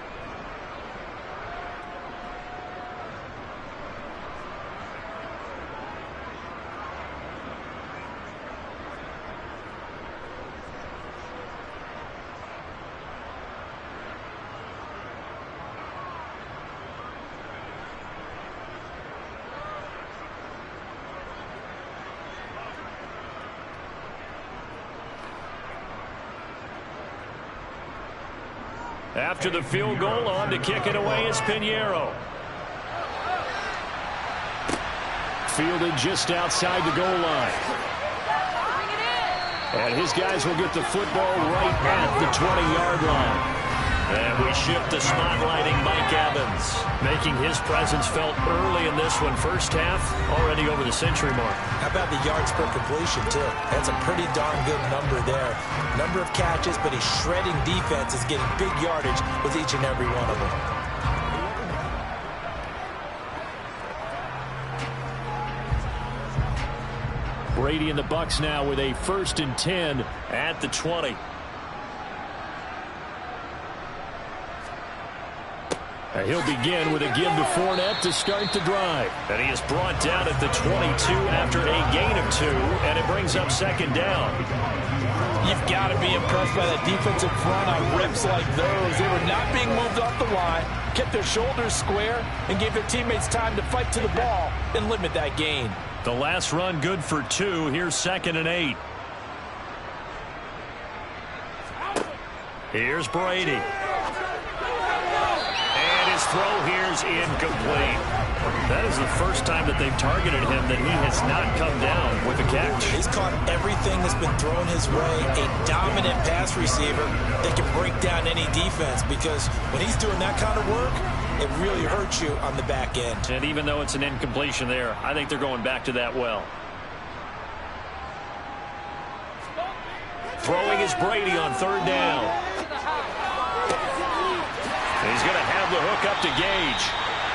After the field goal, on to kick it away is Pinheiro. Fielded just outside the goal line. And his guys will get the football right at the 20-yard line. And we shift to spotlighting Mike Evans, making his presence felt early in this one. First half, already over the century mark. How about the yards per completion, too? That's a pretty darn good number there. Number of catches, but he's shredding defense, is getting big yardage with each and every one of them. Brady and the Bucs now with a 1st and 10 at the 20. And he'll begin with a give to Fournette to start the drive. And he is brought down at the 22 after a gain of 2, and it brings up 2nd down. You've got to be impressed by that defensive front on rips like those. They were not being moved off the line, kept their shoulders square, and gave their teammates time to fight to the ball and limit that gain. The last run good for 2. Here's 2nd and 8. Here's Brady. And his throw here's incomplete. That is the first time that they've targeted him that he has not come down with a catch. He's caught everything that's been thrown his way. A dominant pass receiver that can break down any defense, because when he's doing that kind of work, it really hurts you on the back end. And even though it's an incompletion there, I think they're going back to that well. Throwing is Brady on 3rd down. He's going to have the hook up to Gage.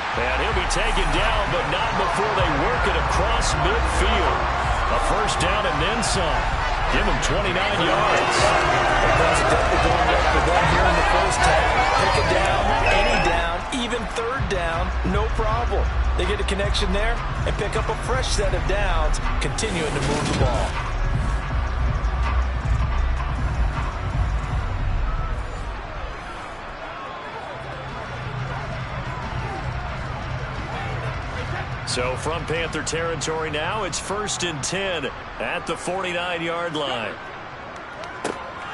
And he'll be taken down, but not before they work it across midfield. A 1st down and then some. Give him 29 yards. That's definitely going right for them here in the first half. Pick it down, any down, even 3rd down, no problem. They get a connection there and pick up a fresh set of downs, continuing to move the ball. So from Panther territory now, it's 1st and 10 at the 49-yard line.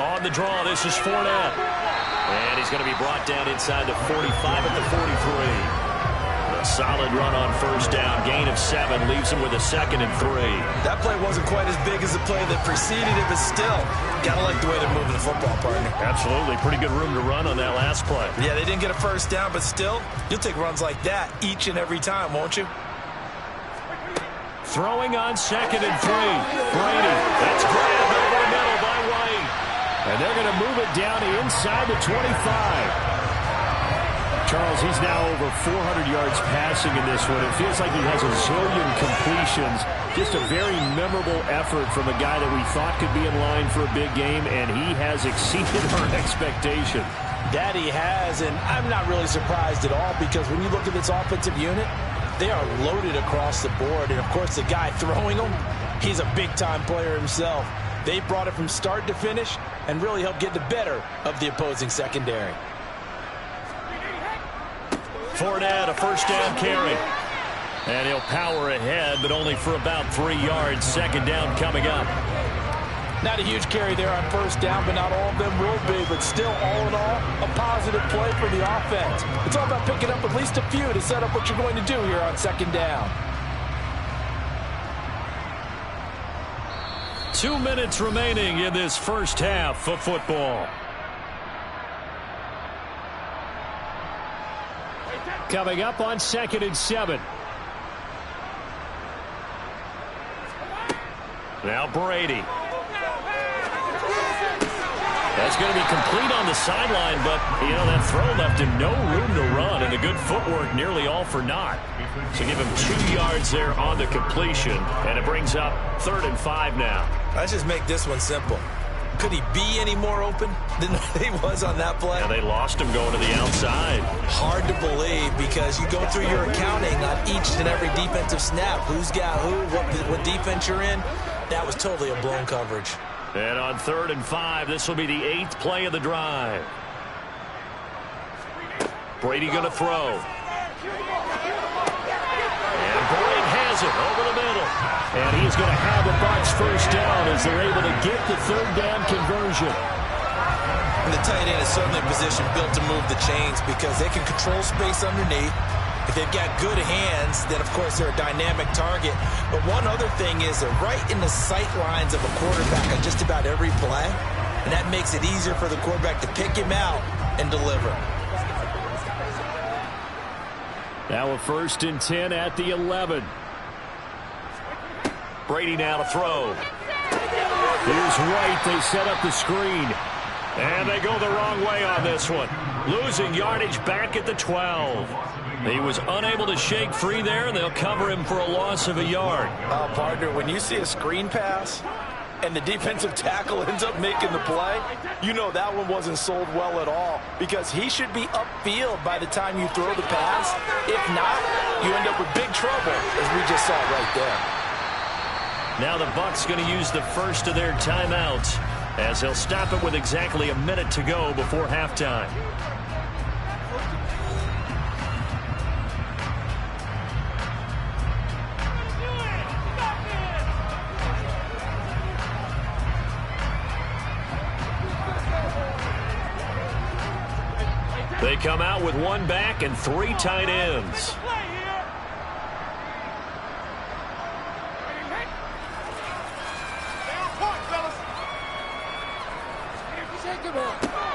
On the draw, this is Fournette. And he's going to be brought down inside the 45 at the 43. A solid run on 1st down, gain of 7, leaves him with a 2nd and 3. That play wasn't quite as big as the play that preceded it, but still, gotta like the way they're moving the football, partner. Absolutely, pretty good room to run on that last play. Yeah, they didn't get a 1st down, but still, you'll take runs like that each and every time, won't you? Throwing on 2nd and 3. Brady, that's grabbed over the middle by White. And they're going to move it down inside the 25. Charles, he's now over 400 yards passing in this one. It feels like he has a zillion completions. Just a very memorable effort from a guy that we thought could be in line for a big game, and he has exceeded our expectation. That he has, and I'm not really surprised at all, because when you look at this offensive unit, they are loaded across the board. And, of course, the guy throwing them, he's a big-time player himself. They brought it from start to finish and really helped get the better of the opposing secondary. Fournette, a 1st down carry. And he'll power ahead, but only for about 3 yards. 2nd down coming up. Not a huge carry there on 1st down, but not all of them will be. But still, all in all, a positive play for the offense. It's all about picking up at least a few to set up what you're going to do here on 2nd down. 2 minutes remaining in this first half of football. Coming up on 2nd and 7. Now Brady. That's going to be complete on the sideline, but, you know, that throw left him no room to run, and the good footwork nearly all for naught. So give him 2 yards there on the completion, and it brings up 3rd and 5 now. Let's just make this one simple. Could he be any more open than he was on that play? Yeah, they lost him going to the outside. Hard to believe, because you go through your accounting on each and every defensive snap. Who's got who, what defense you're in. That was totally a blown coverage. And on 3rd and 5, this will be the 8th play of the drive. Brady going to throw. And Boyd has it over the middle. And he's going to have a Bucs 1st down as they're able to get the 3rd down conversion. And the tight end is certainly a position built to move the chains because they can control space underneath. If they've got good hands, then, of course, they're a dynamic target. But one other thing is they're right in the sight lines of a quarterback on just about every play, and that makes it easier for the quarterback to pick him out and deliver. Now a 1st and 10 at the 11. Brady now to throw. Here's White. They set up the screen. And they go the wrong way on this one. Losing yardage back at the 12. He was unable to shake free there, and they'll cover him for a loss of a yard. Partner, when you see a screen pass and the defensive tackle ends up making the play, you know that one wasn't sold well at all because he should be upfield by the time you throw the pass. If not, you end up with big trouble, as we just saw right there. Now the Bucs going to use the first of their timeouts as they'll stop it with exactly a minute to go before halftime. They come out with 1 back and 3 tight ends.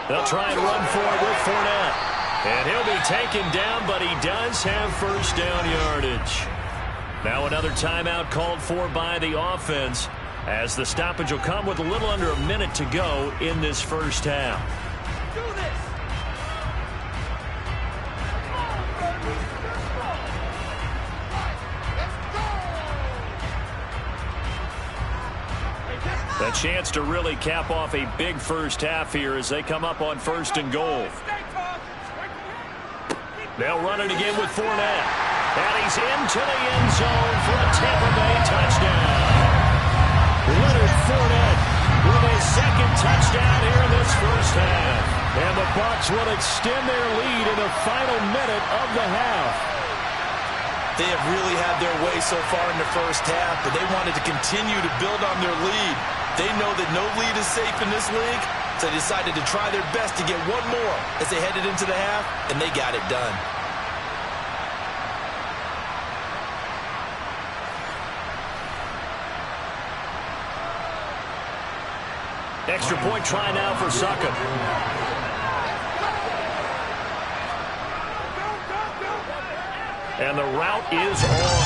They'll try and run for it with Fournette. And he'll be taken down, but he does have first down yardage. Now another timeout called for by the offense as the stoppage will come with a little under a minute to go in this first half. A chance to really cap off a big first half here as they come up on 1st and goal. They'll run it again with Fournette. And he's into the end zone for a Tampa Bay touchdown. Leonard Fournette with a 2nd touchdown here in this first half. And the Bucs will extend their lead in the final minute of the half. They have really had their way so far in the first half, but they wanted to continue to build on their lead. They know that no lead is safe in this league, so they decided to try their best to get one more as they headed into the half, and they got it done. Extra point try now for Succop. And the route is on.